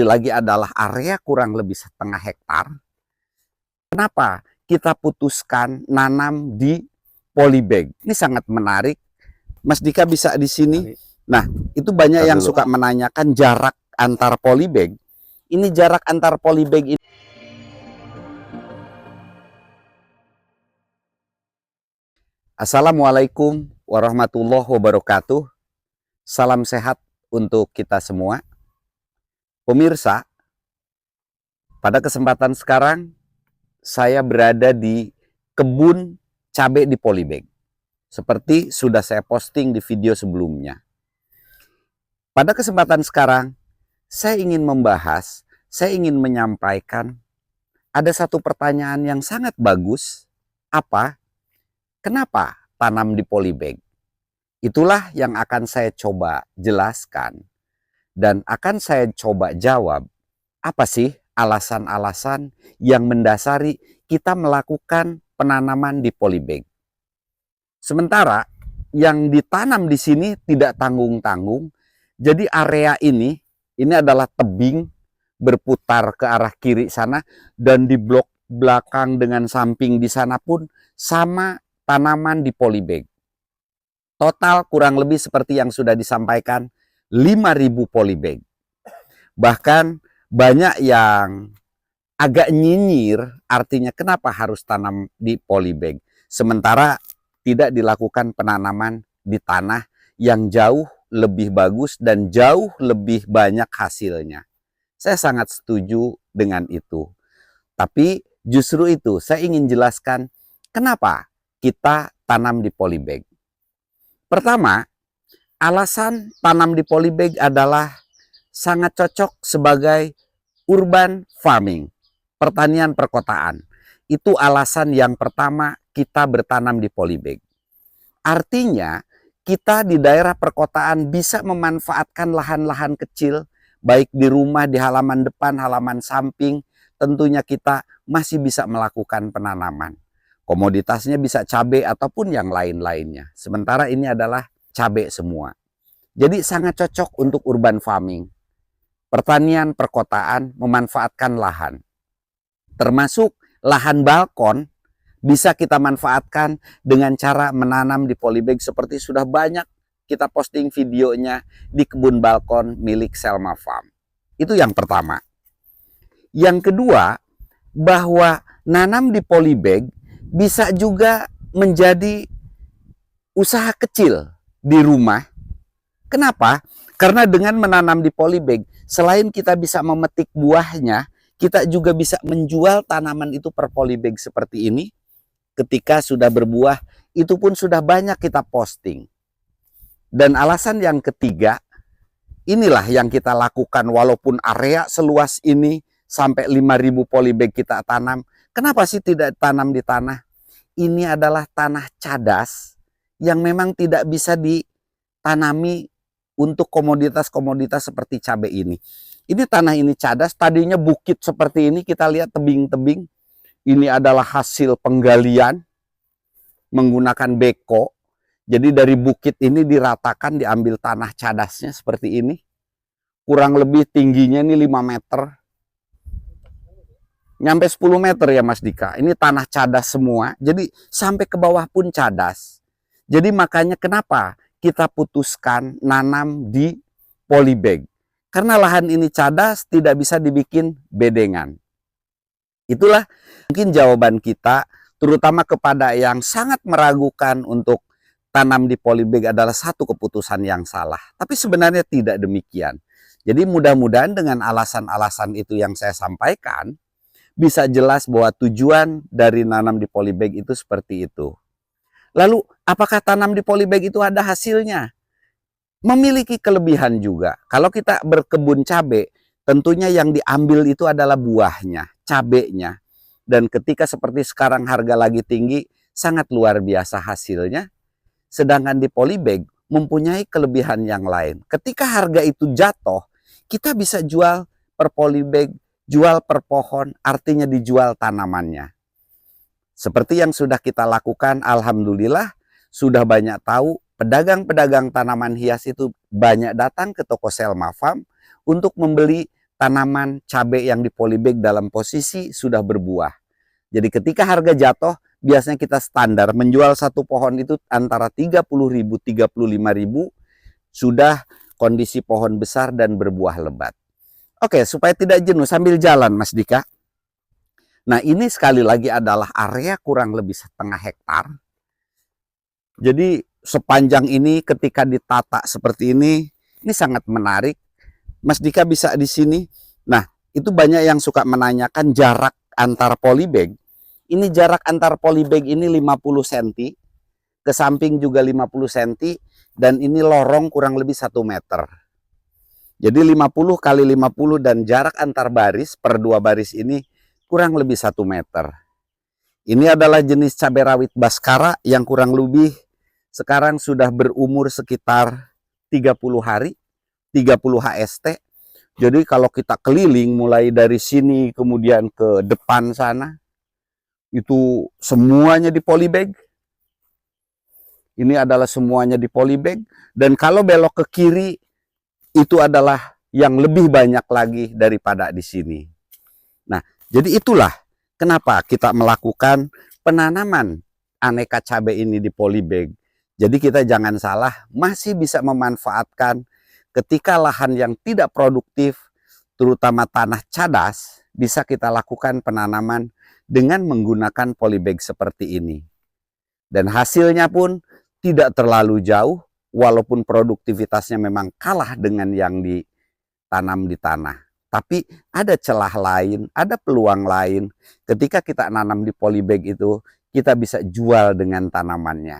lagi adalah area kurang lebih setengah hektar. Kenapa kita putuskan nanam di polybag? Ini sangat menarik. Mas Dika bisa di sini. Nah, itu banyak yang suka menanyakan jarak antar polybag. Ini jarak antar polybag ini. Assalamualaikum warahmatullahi wabarakatuh. Salam sehat untuk kita semua. Pemirsa, pada kesempatan sekarang saya berada di kebun cabai di polybag. Seperti sudah saya posting di video sebelumnya. Pada kesempatan sekarang, saya ingin membahas, saya ingin menyampaikan ada satu pertanyaan yang sangat bagus. Apa? Kenapa tanam di polybag? Itulah yang akan saya coba jelaskan dan akan saya coba jawab. Apa sih alasan-alasan yang mendasari kita melakukan penanaman di polybag? Sementara yang ditanam di sini tidak tanggung-tanggung. Jadi area ini adalah tebing berputar ke arah kiri sana, dan di blok belakang dengan samping di sana pun sama tanaman di polybag. Total kurang lebih seperti yang sudah disampaikan, 5.000 polybag. Bahkan banyak yang agak nyinyir, artinya kenapa harus tanam di polybag sementara tidak dilakukan penanaman di tanah yang jauh lebih bagus dan jauh lebih banyak hasilnya. Saya sangat setuju dengan itu. Tapi justru itu saya ingin jelaskan kenapa kita tanam di polybag. Pertama, alasan tanam di polybag adalah sangat cocok sebagai urban farming, pertanian perkotaan. Itu alasan yang pertama kita bertanam di polybag. Artinya, kita di daerah perkotaan bisa memanfaatkan lahan-lahan kecil, baik di rumah, di halaman depan, halaman samping, tentunya kita masih bisa melakukan penanaman. Komoditasnya bisa cabai ataupun yang lain-lainnya. Sementara ini adalah cabai semua. Jadi sangat cocok untuk urban farming. Pertanian perkotaan memanfaatkan lahan. Termasuk lahan balkon bisa kita manfaatkan dengan cara menanam di polybag seperti sudah banyak kita posting videonya di kebun balkon milik Selma Farm. Itu yang pertama. Yang kedua, bahwa nanam di polybag bisa juga menjadi usaha kecil di rumah. Kenapa? Karena dengan menanam di polybag, selain kita bisa memetik buahnya, kita juga bisa menjual tanaman itu per polybag seperti ini. Ketika sudah berbuah, itu pun sudah banyak kita posting. Dan alasan yang ketiga, inilah yang kita lakukan walaupun area seluas ini, sampai 5.000 polybag kita tanam. Kenapa sih tidak tanam di tanah? Ini adalah tanah cadas yang memang tidak bisa ditanami untuk komoditas-komoditas seperti cabai ini. Ini tanah ini cadas, tadinya bukit seperti ini, kita lihat tebing-tebing. Ini adalah hasil penggalian menggunakan beko. Jadi dari bukit ini diratakan, diambil tanah cadasnya seperti ini. Kurang lebih tingginya ini 5 meter. Nyampe 10 meter ya Mas Dika. Ini tanah cadas semua. Jadi sampai ke bawah pun cadas. Jadi makanya kenapa kita putuskan nanam di polybag. Karena lahan ini cadas, tidak bisa dibikin bedengan. Itulah mungkin jawaban kita, terutama kepada yang sangat meragukan untuk tanam di polybag adalah satu keputusan yang salah. Tapi sebenarnya tidak demikian. Jadi mudah-mudahan dengan alasan-alasan itu yang saya sampaikan, bisa jelas bahwa tujuan dari nanam di polybag itu seperti itu. Lalu, apakah tanam di polybag itu ada hasilnya? Memiliki kelebihan juga. Kalau kita berkebun cabai, tentunya yang diambil itu adalah buahnya, cabainya. Dan ketika seperti sekarang harga lagi tinggi, sangat luar biasa hasilnya. Sedangkan di polybag mempunyai kelebihan yang lain. Ketika harga itu jatuh, kita bisa jual per polybag, jual per pohon, artinya dijual tanamannya. Seperti yang sudah kita lakukan, alhamdulillah sudah banyak tahu pedagang-pedagang tanaman hias itu banyak datang ke toko Selma Farm untuk membeli tanaman cabai yang di polybag dalam posisi sudah berbuah. Jadi ketika harga jatuh, biasanya kita standar menjual satu pohon itu antara 30.000 35.000, sudah kondisi pohon besar dan berbuah lebat. Oke, supaya tidak jenuh sambil jalan Mas Dika. Nah, ini sekali lagi adalah area kurang lebih 1,5 hektar. Jadi sepanjang ini ketika ditata seperti ini sangat menarik. Mas Dika bisa di sini. Nah, itu banyak yang suka menanyakan jarak antar polybag. Ini jarak antar polybag ini 50 cm. Ke samping juga 50 cm. Dan ini lorong kurang lebih 1 meter. Jadi 50 kali 50 dan jarak antar baris per 2 baris ini kurang lebih 1 meter. Ini adalah jenis cabai rawit Baskara yang kurang lebih sekarang sudah berumur sekitar 30 hari. 30 HST. Jadi kalau kita keliling mulai dari sini kemudian ke depan sana, itu semuanya di polybag. Ini adalah semuanya di polybag. Dan kalau belok ke kiri, itu adalah yang lebih banyak lagi daripada di sini. Nah, jadi itulah kenapa kita melakukan penanaman aneka cabai ini di polybag. Jadi kita jangan salah, masih bisa memanfaatkan ketika lahan yang tidak produktif, terutama tanah cadas, bisa kita lakukan penanaman dengan menggunakan polybag seperti ini. Dan hasilnya pun tidak terlalu jauh, walaupun produktivitasnya memang kalah dengan yang ditanam di tanah. Tapi ada celah lain, ada peluang lain. Ketika kita nanam di polybag itu, kita bisa jual dengan tanamannya.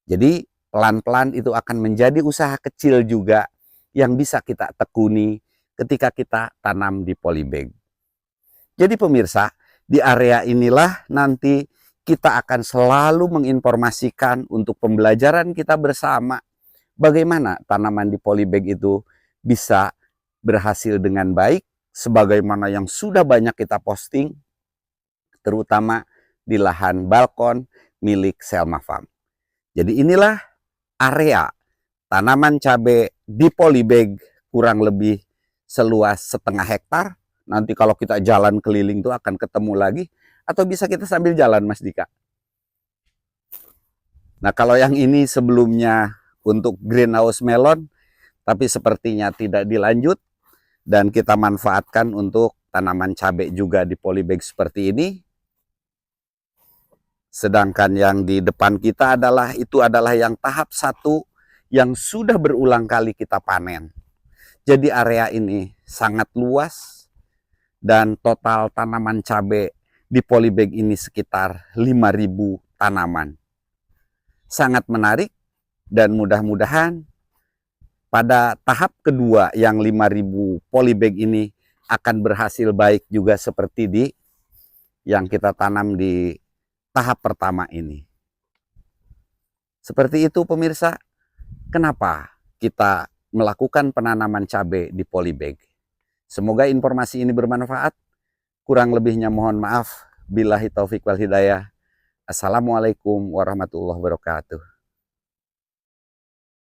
Jadi pelan-pelan itu akan menjadi usaha kecil juga yang bisa kita tekuni ketika kita tanam di polybag. Jadi pemirsa, di area inilah nanti kita akan selalu menginformasikan untuk pembelajaran kita bersama bagaimana tanaman di polybag itu bisa berhasil dengan baik, sebagaimana yang sudah banyak kita posting, terutama di lahan balkon milik Selma Farm. Jadi inilah area tanaman cabai di polybag kurang lebih seluas 1,5 hektar. Nanti kalau kita jalan keliling tuh akan ketemu lagi. Atau bisa kita sambil jalan Mas Dika. Nah kalau yang ini sebelumnya untuk greenhouse melon, tapi sepertinya tidak dilanjut. Dan kita manfaatkan untuk tanaman cabai juga di polybag seperti ini. Sedangkan yang di depan kita adalah yang tahap 1 yang sudah berulang kali kita panen. Jadi area ini sangat luas dan total tanaman cabai di polybag ini sekitar 5.000 tanaman. Sangat menarik dan mudah-mudahan pada tahap kedua yang 5.000 polybag ini akan berhasil baik juga seperti di yang kita tanam di tahap pertama ini. Seperti itu pemirsa, kenapa kita melakukan penanaman cabai di polybag. Semoga informasi ini bermanfaat. Kurang lebihnya mohon maaf. Billahi taufik wal hidayah. Assalamualaikum warahmatullahi wabarakatuh.